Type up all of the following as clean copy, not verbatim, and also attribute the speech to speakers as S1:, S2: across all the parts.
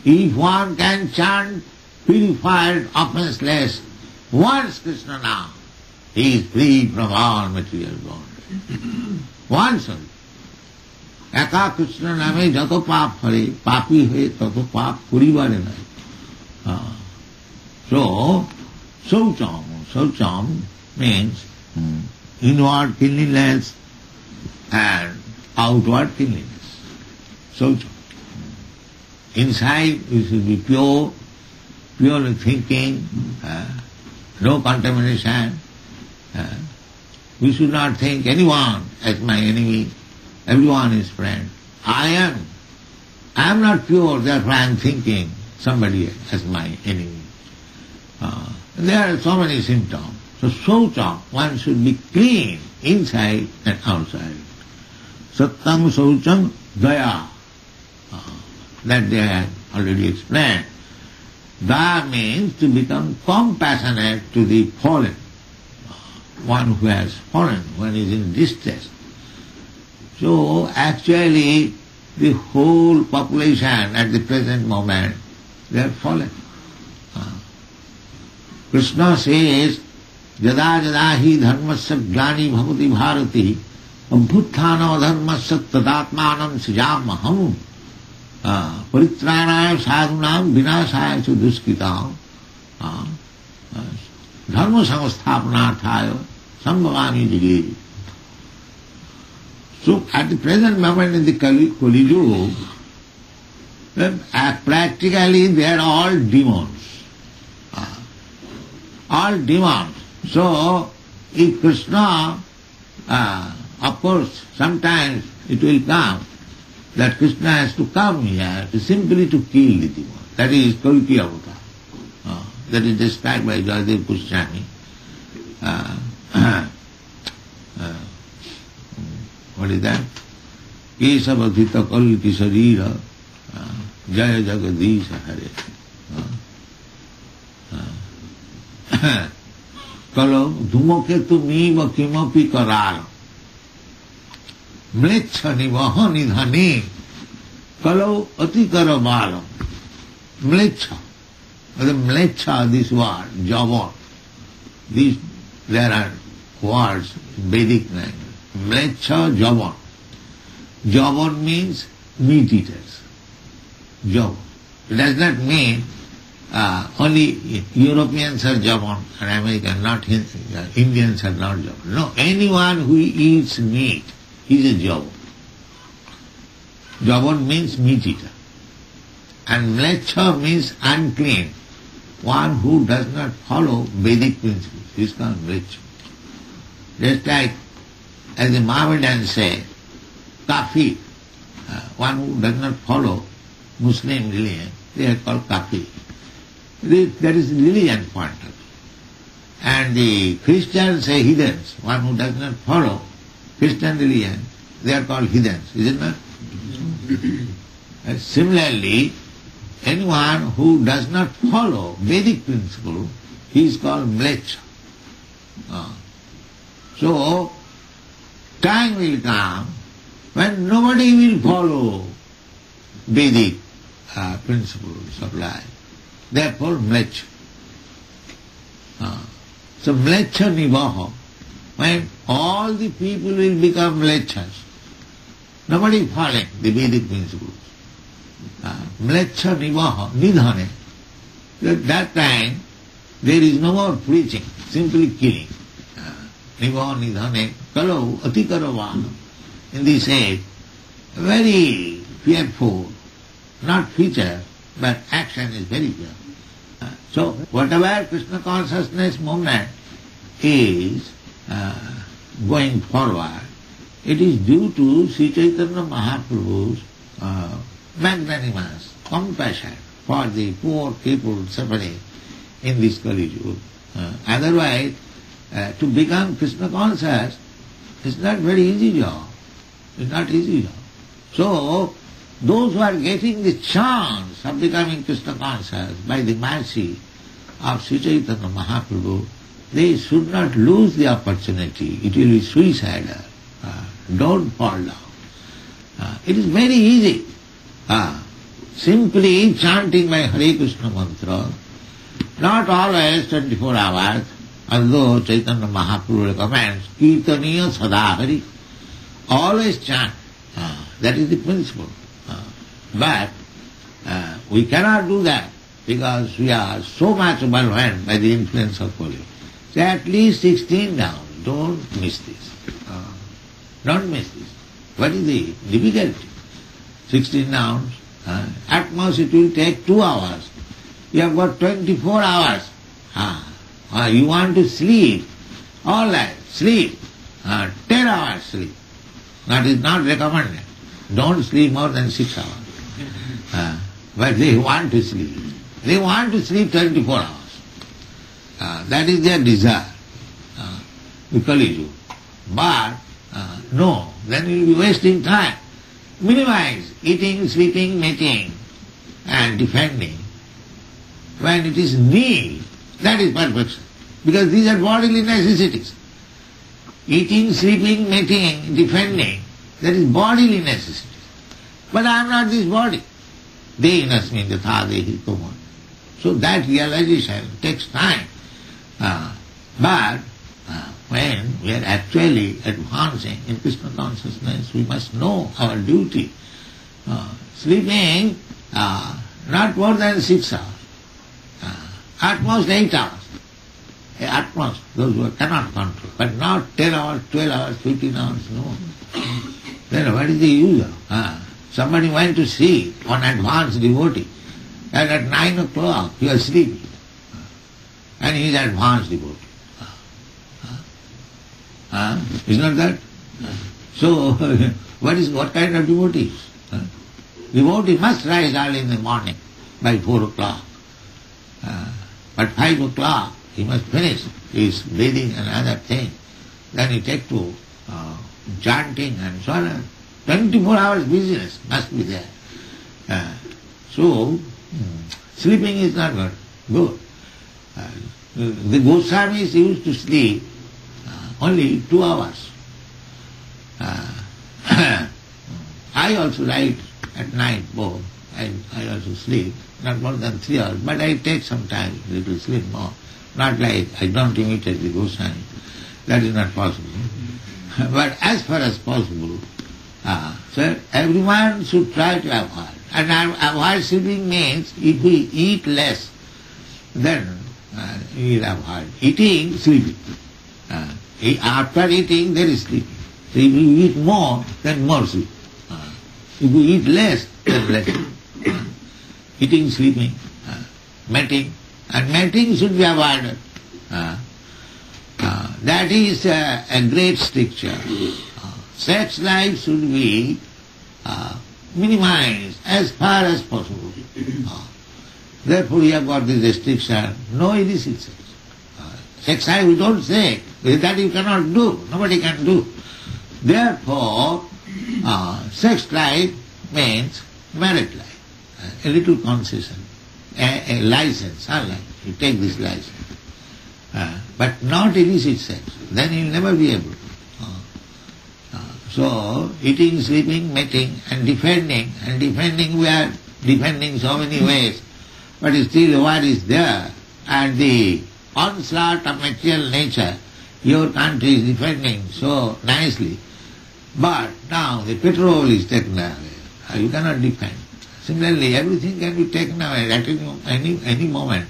S1: If one can chant purified, offenseless, once Krishna now, he is free from all material bondage. Once only. একা কৃষ্ণ নামে যত পাপ হরে পাপী হয়ে তত পাপ করিবারে নাই. So, Saucham means inward cleanliness and outward cleanliness. Saucham. Inside we should be pure, purely thinking, no contamination. We should not think anyone as my enemy. Everyone is friend. I am not pure, therefore I am thinking somebody as my enemy. There are so many symptoms. So Saucham, one should be clean inside and outside. Sattam Saucham Daya. That they have already explained. Daya means to become compassionate to the fallen. One who has fallen, one is in distress. So actually the whole population at the present moment, they are fallen. Krishna says, Jada jada hi dharmasya glani bhavati bharati abhuthana dharmasya tadatmanam sijamaham paritranaya sadhunam vinasaya chu duskitam dharma samasthapanarthaya sambhavami jige. So at the present moment in the Kali Yuga, practically they are all demons. All demons. So if Krishna, of course, sometimes it will come that Krishna has to come here to simply to kill the demon. That is Kalki Avatar. That is described by Jayadev Goswami. What is that? Kesavadhita Kalki Sarira Jaya Jagadisha Hare. Kalo Dhumoketu Miva Kimapi Karara Mlecha Nivaha Nidhani Kalo Atikara Balam. Mlecha. The Mlecha, this word, Javan. There are words in Vedic language. Mlecha, Javan. Javan means meat eaters. Javan. It does not mean only Europeans are Javan and Americans, not Indians are not Javan. No, anyone who eats meat is a Javan. Javan means meat eater. And Mlecha means unclean. One who does not follow Vedic principles is called Mlecha. Just like, as the Mohammedans say, kafir. One who does not follow Muslim religion, they are called kafir. That is the religion point of view. And the Christians say heathens. One who does not follow Christian religion, they are called heathens, is it not? And similarly, anyone who does not follow Vedic principle, he is called Mlecha. So, time will come when nobody will follow Vedic principles of life. Therefore, Mlecha. So, Mlecha Nivaha, when all the people will become Mlechas, nobody following the Vedic principles. Mlecha Nivaha, Nidhane. At that time, there is no more preaching, simply killing. Nivaha Nidhane, Kalo Atikaravana. In this age, very fearful, not feature, but action is very fearful. So, whatever Krishna consciousness movement is going forward, it is due to Sri Chaitanya Mahaprabhu's magnanimous compassion for the poor people suffering in this Kali Yuga. Otherwise, to become Krishna conscious is not very easy job. It's not easy job. So, those who are getting the chance of becoming Krishna conscious by the mercy of Sri Chaitanya Mahaprabhu, they should not lose the opportunity. It will be suicidal. Don't fall down. It is very easy simply chanting my Hare Krishna mantra, not always 24 hours, although Chaitanya Mahaprabhu recommends, Kirtaniya Sadahari, always chant. That is the principle. But we cannot do that because we are so much overwhelmed by the influence of Kali. So at least 16 rounds. Don't miss this. Don't miss this. What is the difficulty? 16 rounds. At most it will take 2 hours. You have got 24 hours. You want to sleep. All right, sleep. 10 hours sleep. That is not recommended. Don't sleep more than 6 hours. But they want to sleep. They want to sleep 24 hours. That is their desire. But no, then you will be wasting time. Minimize eating, sleeping, mating and defending. When it is need, that is perfection. Because these are bodily necessities. Eating, sleeping, mating, defending, that is bodily necessities. But I am not this body. Dehinasmin yatha dehi tomam. So that realization takes time. But when we are actually advancing in Krishna consciousness, we must know our duty. Sleeping not more than 6 hours. At most 8 hours. At most, those who cannot control. But not 10 hours, 12 hours, 15 hours, no. Then what is the use of? Somebody went to see one advanced devotee, and at 9 o'clock he was sleeping. And he is advanced devotee. Is not that? So, what kind of devotee? Devotee must rise early in the morning by 4 o'clock. But 5 o'clock he must finish his bathing and other things. Then he take to chanting and so on. 24 hours business must be there. So, sleeping is not good. The Goswamis used to sleep only 2 hours. I also write at night both. I also sleep, not more than 3 hours, but I take some time, little sleep more. Not like I don't imitate the Goswami. That is not possible. But as far as possible, so everyone should try to avoid. And avoid sleeping means if we eat less, then we will avoid. Eating, sleeping. After eating, there is sleeping. So if we eat more, then more sleep. If we eat less, then less. Eating, sleeping, mating. And mating should be avoided. That is a great stricture. Sex life should be minimized as far as possible. Therefore we have got this restriction, no illicit sex. Sex life we don't say, that you cannot do, nobody can do. Therefore, sex life means married life, a little concession, a license, you take this license. But not illicit sex, then you will never be able. So, eating, sleeping, mating, and defending we are defending so many ways, but still the war is there, and the onslaught of material nature, your country is defending so nicely, but now the petrol is taken away, you cannot defend. Similarly, everything can be taken away at any moment.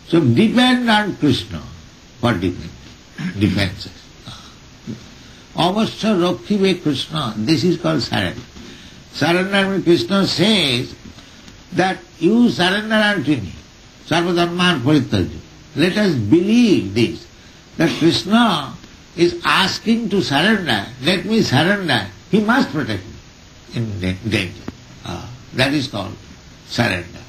S1: So depend on Krishna for defenses. Avasya Rakhive Krishna, this is called surrender. Surrender means Krishna says that you surrender unto me. Sarvadharman Parityajya. Let us believe this, that Krishna is asking to surrender. Let me surrender. He must protect me in danger. That is called surrender.